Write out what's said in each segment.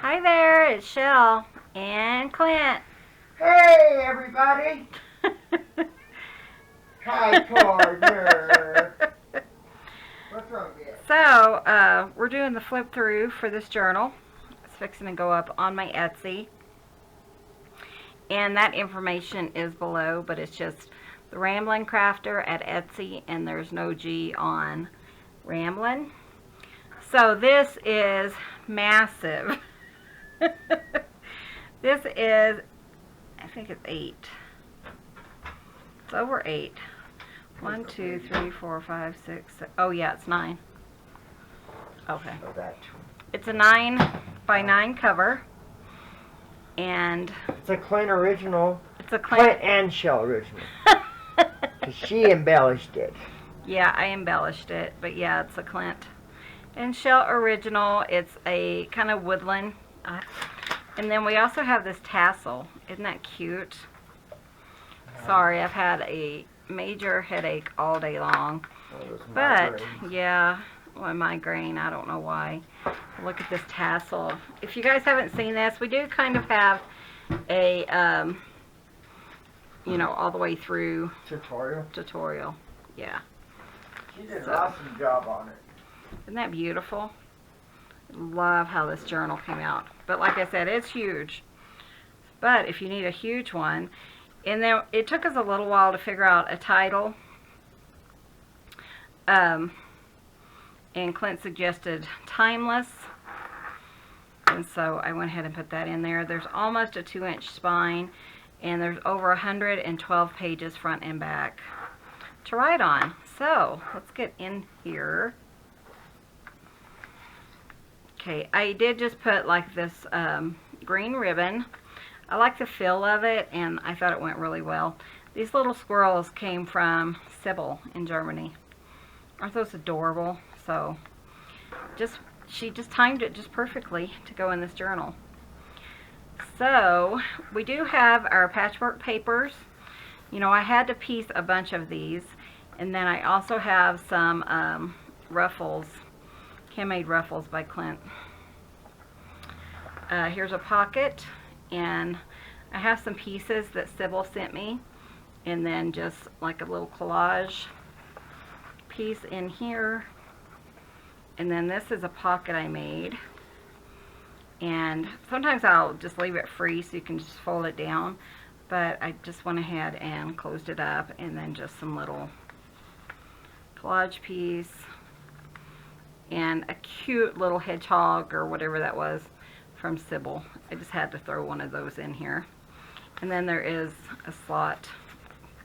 Hi there, it's Shell and Clint. Hey, everybody! Hi, partner. What's wrong with you? So, we're doing the flip through for this journal. It's fixing to go up on my Etsy. And that information is below, but it's just the Ramblin' Crafter at Etsy, and there's no G on Ramblin'. So this is massive. This is, I think it's 8. It's over 8. 1, 2, 3, 4, 5, 6, 7. Oh yeah, it's 9. Okay. It's a 9 by 9 cover. And It's a Clint original. it's a Clint and Shell original. 'Cause she embellished it. Yeah, I embellished it, but yeah, it's a Clint and Shell original. It's a kind of woodland. And then we also have this tassel. Isn't that cute? Sorry, I've had a major headache all day long. But, yeah, well, migraine, I don't know why. Look at this tassel. If you guys haven't seen this, we do kind of have a, you know, all the way through tutorial. Yeah. She did an awesome job on it. Isn't that beautiful? Love how this journal came out. But like I said, it's huge. But if you need a huge one, and then it took us a little while to figure out a title. And Clint suggested Timeless. And so I went ahead and put that in there. There's almost a 2-inch spine, and there's over 112 pages front and back to write on. So let's get in here. Okay, I did just put like this green ribbon. I like the feel of it, and I thought it went really well. These little squirrels came from Sybil in Germany. Aren't those adorable? So she just timed it just perfectly to go in this journal. So we do have our patchwork papers. You know, I had to piece a bunch of these, and then I also have some ruffles, handmade ruffles by Clint. Here's a pocket, and I have some pieces that Sybil sent me, and then just like a little collage piece in here. And then this is a pocket I made, and sometimes I'll just leave it free so you can just fold it down, but I just went ahead and closed it up, and then just some little collage piece and a cute little hedgehog or whatever that was from Sybil. I just had to throw one of those in here. And then there is a slot,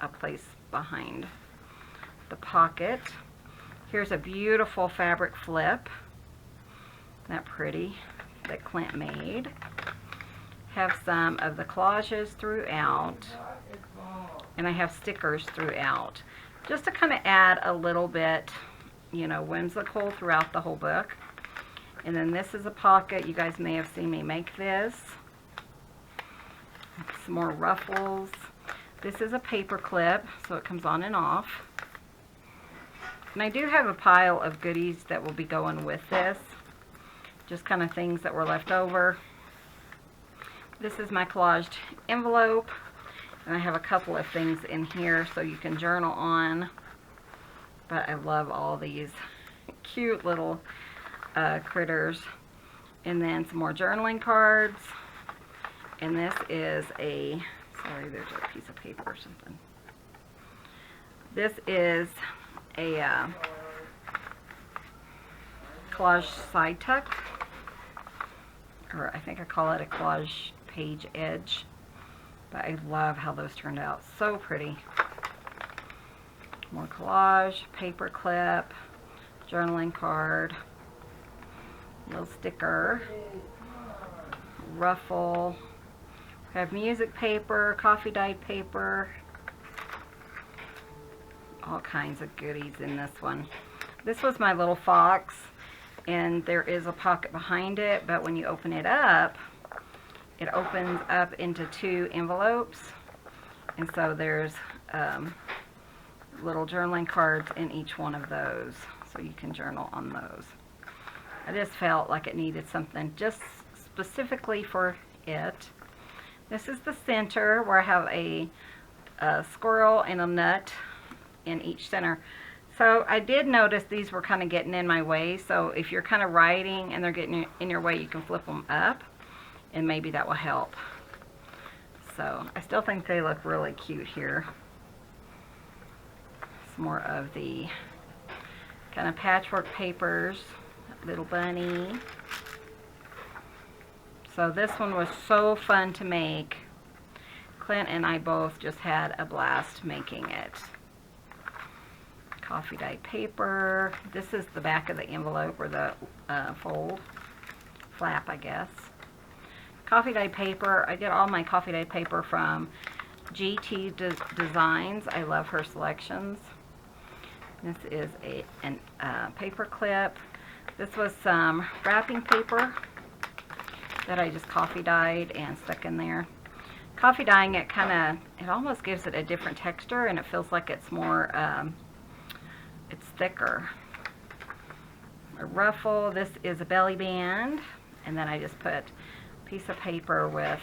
a place behind the pocket. Here's a beautiful fabric flip. Isn't that pretty? That Clint made. Have some of the collages throughout. And I have stickers throughout. Just to kind of add a little bit, you know, whimsical throughout the whole book. And then this is a pocket. You guys may have seen me make this. Some more ruffles. This is a paper clip, so it comes on and off. And I do have a pile of goodies that will be going with this. Just kind of things that were left over. This is my collaged envelope. And I have a couple of things in here so you can journal on. But I love all these cute little critters. And then some more journaling cards. And this is a, sorry, there's a piece of paper or something. This is a collage side tuck. Or I think I call it a collage page edge. But I love how those turned out. So pretty. More collage, paper clip, journaling card, little sticker, ruffle. We have music paper, coffee dyed paper, all kinds of goodies in this one. This was my little fox, and there is a pocket behind it, but when you open it opens up into 2 envelopes, and so there's little journaling cards in each one of those, so you can journal on those. I just felt like it needed something just specifically for it. This is the center where I have a squirrel and a nut in each center. So I did notice these were kind of getting in my way, so if you're kind of writing and they're getting in your way, you can flip them up and maybe that will help. So I still think they look really cute here. It's more of the kind of patchwork papers, little bunny. So this one was so fun to make. Clint and I both just had a blast making it. Coffee dye paper. This is the back of the envelope, or the flap, I guess. Coffee dye paper. I get all my coffee dye paper from GT Designs. I love her selections. This is a paper clip. This was some wrapping paper that I just coffee dyed and stuck in there. Coffee dyeing it it almost gives it a different texture, and it feels like it's more, it's thicker. A ruffle. This is a belly band, and then I just put a piece of paper with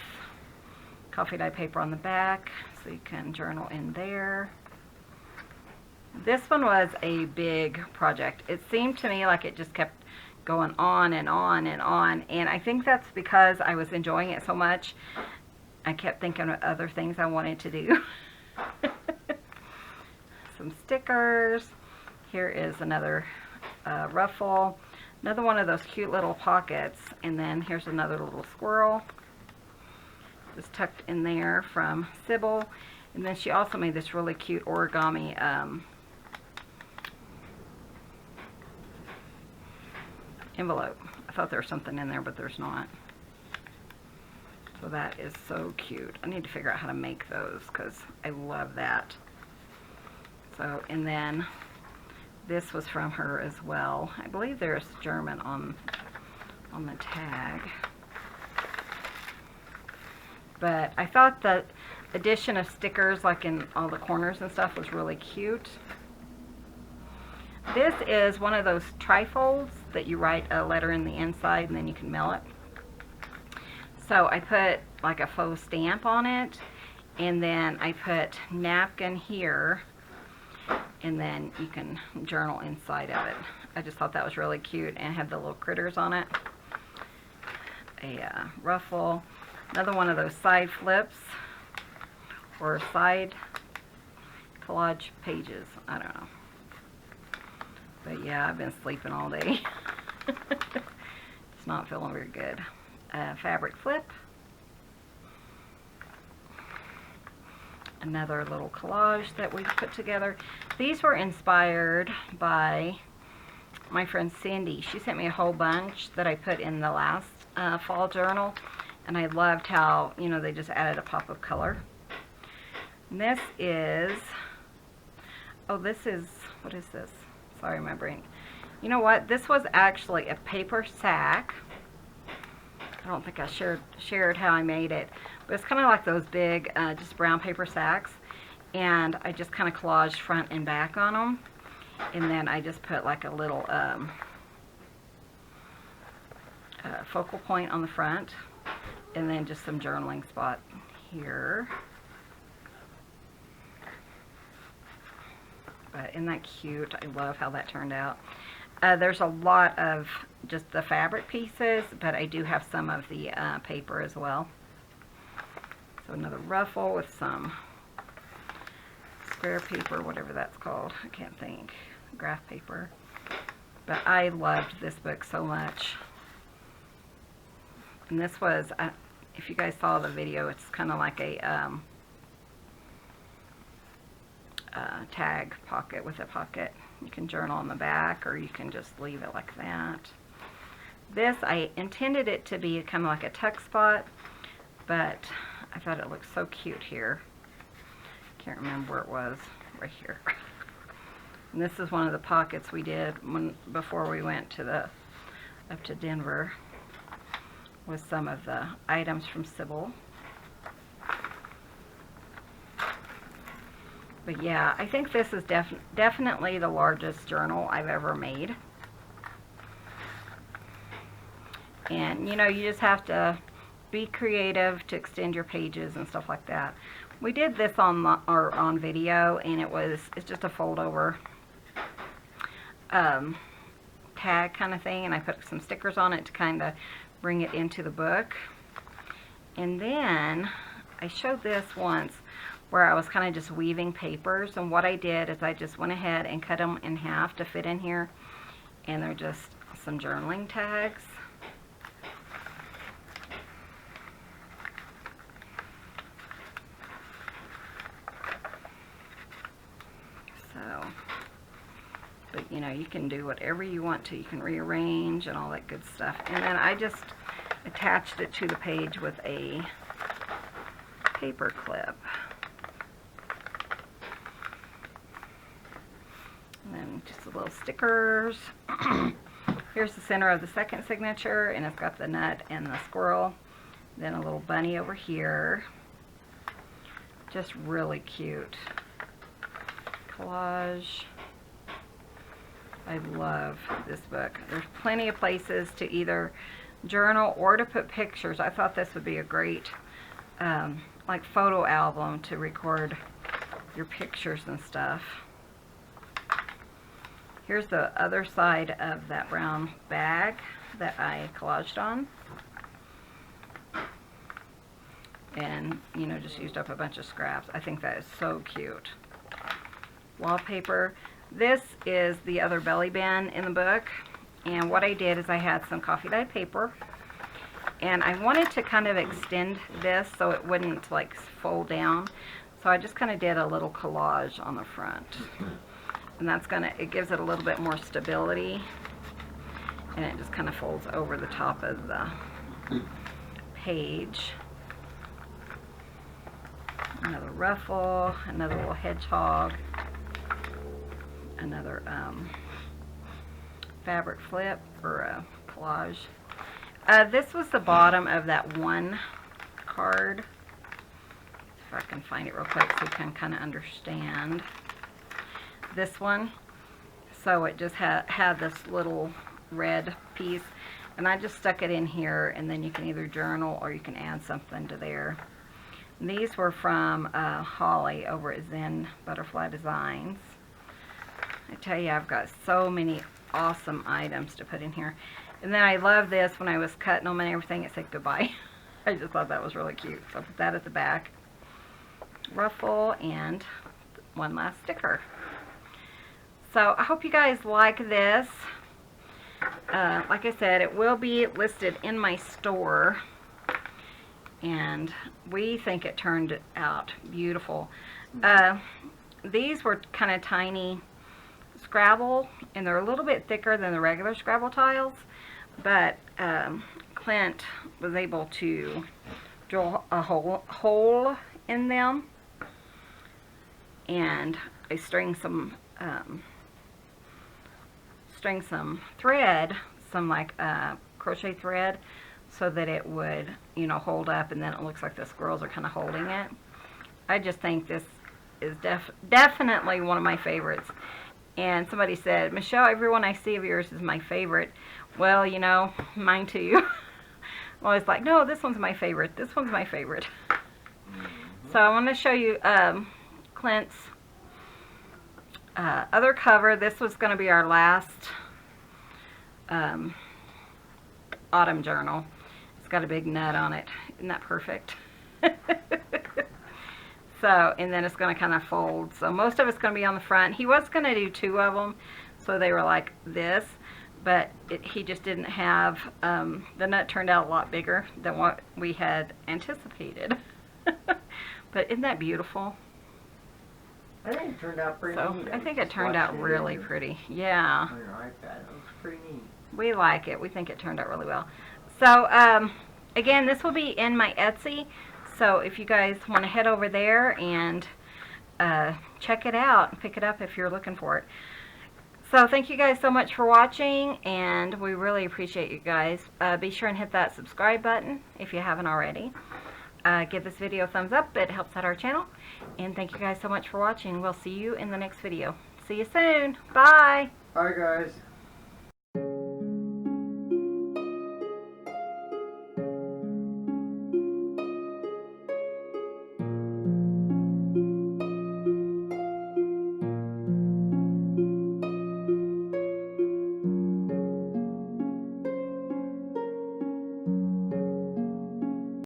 coffee dye paper on the back, so you can journal in there. This one was a big project. It seemed to me like it just kept going on and on and on, and I think that's because I was enjoying it so much. I kept thinking of other things I wanted to do. Some stickers. Here is another ruffle. Another one of those cute little pockets. And then here's another little squirrel. Just tucked in there from Sybil. And then she also made this really cute origami envelope. I thought there was something in there, but there's not. So that is so cute. I need to figure out how to make those because I love that. So, and then this was from her as well. I believe there's German on the tag. But I thought the addition of stickers like in all the corners and stuff was really cute. This is one of those trifolds that you write a letter in the inside and then you can mail it. So I put like a faux stamp on it, and then I put napkin here, and then you can journal inside of it. I just thought that was really cute, and had the little critters on it. A ruffle. Another one of those side flips, or side collage pages. I don't know. But yeah, I've been sleeping all day. It's not feeling very good. Fabric flip. Another little collage that we put together. These were inspired by my friend Cindy. She sent me a whole bunch that I put in the last fall journal, and I loved how, you know, they just added a pop of color. And this is, oh, this is, what is this? Sorry, my brain. You know what? This was actually a paper sack. I don't think I shared how I made it, but it's kind of like those big just brown paper sacks, and I just kind of collaged front and back on them, and then I just put like a little focal point on the front, and then just some journaling spot here. But isn't that cute? I love how that turned out. There's a lot of just the fabric pieces, but I do have some of the paper as well. So another ruffle with some square paper, whatever that's called. I can't think. Graph paper. But I loved this book so much. And this was, if you guys saw the video, it's kind of like a tag pocket with a pocket. You can journal on the back, or you can just leave it like that. This, I intended it to be kind of like a tuck spot, but I thought it looked so cute here. Can't remember where it was. Right here. And this is one of the pockets we did before we went to up to Denver, with some of the items from Sybil. But yeah, I think this is definitely the largest journal I've ever made. And you know, you just have to be creative to extend your pages and stuff like that. We did this on video, and it's just a fold over tag kind of thing, and I put some stickers on it to kind of bring it into the book. And then I showed this once where I was kind of just weaving papers, and what I did is I just went ahead and cut them in half to fit in here, and they're just some journaling tags. So, but you know, you can do whatever you want to. You can rearrange and all that good stuff. And then I just attached it to the page with a paper clip. And then just the little stickers. Here's the center of the second signature, and it's got the nut and the squirrel. Then a little bunny over here. Just really cute. Collage. I love this book. There's plenty of places to either journal or to put pictures. I thought this would be a great like photo album to record your pictures and stuff. Here's the other side of that brown bag that I collaged on. And, you know, just used up a bunch of scraps. I think that is so cute. Wallpaper. This is the other belly band in the book. And what I did is I had some coffee dyed paper. And I wanted to kind of extend this so it wouldn't like fold down. So I just kind of did a little collage on the front. And that's it gives it a little bit more stability. And it just kind of folds over the top of the page. Another ruffle, another little hedgehog, another fabric flip or a collage. This was the bottom of that one card. If I can find it real quick so you can kind of understand. This one. So it just had this little red piece, and I just stuck it in here, and then you can either journal or you can add something to there. And these were from Holly over at Zen Butterfly Designs. I tell you, I've got so many awesome items to put in here. And then I love this, when I was cutting them and everything, it said goodbye. I just thought that was really cute. So I put that at the back. Ruffle and one last sticker. So I hope you guys like this. Like I said, it will be listed in my store. And we think it turned out beautiful. These were kind of tiny Scrabble, and they're a little bit thicker than the regular Scrabble tiles, but Clint was able to drill a hole in them, and I string some thread, some like crochet thread, so that it would, you know, hold up, and then it looks like the squirrels are kind of holding it. I just think this is definitely one of my favorites. And somebody said, Michelle, everyone I see of yours is my favorite. Well, you know, mine too. I'm always like, no, this one's my favorite. This one's my favorite. So I want to show you Clint's other cover. This was going to be our last autumn journal. It's got a big nut on it. Isn't that perfect? So, and then it's going to kind of fold. So most of it's going to be on the front. He was going to do two of them, so they were like this, but he just didn't have, the nut turned out a lot bigger than what we had anticipated. But isn't that beautiful? I think it turned out pretty neat. I think it turned out really pretty. Yeah. On your iPad, it was pretty neat. We like it. We think it turned out really well. So, again, this will be in my Etsy. So if you guys want to head over there and check it out and pick it up if you're looking for it. So thank you guys so much for watching, and we really appreciate you guys. Be sure and hit that subscribe button if you haven't already. Give this video a thumbs up. It helps out our channel. And thank you guys so much for watching. We'll see you in the next video. See you soon. Bye. Bye, guys.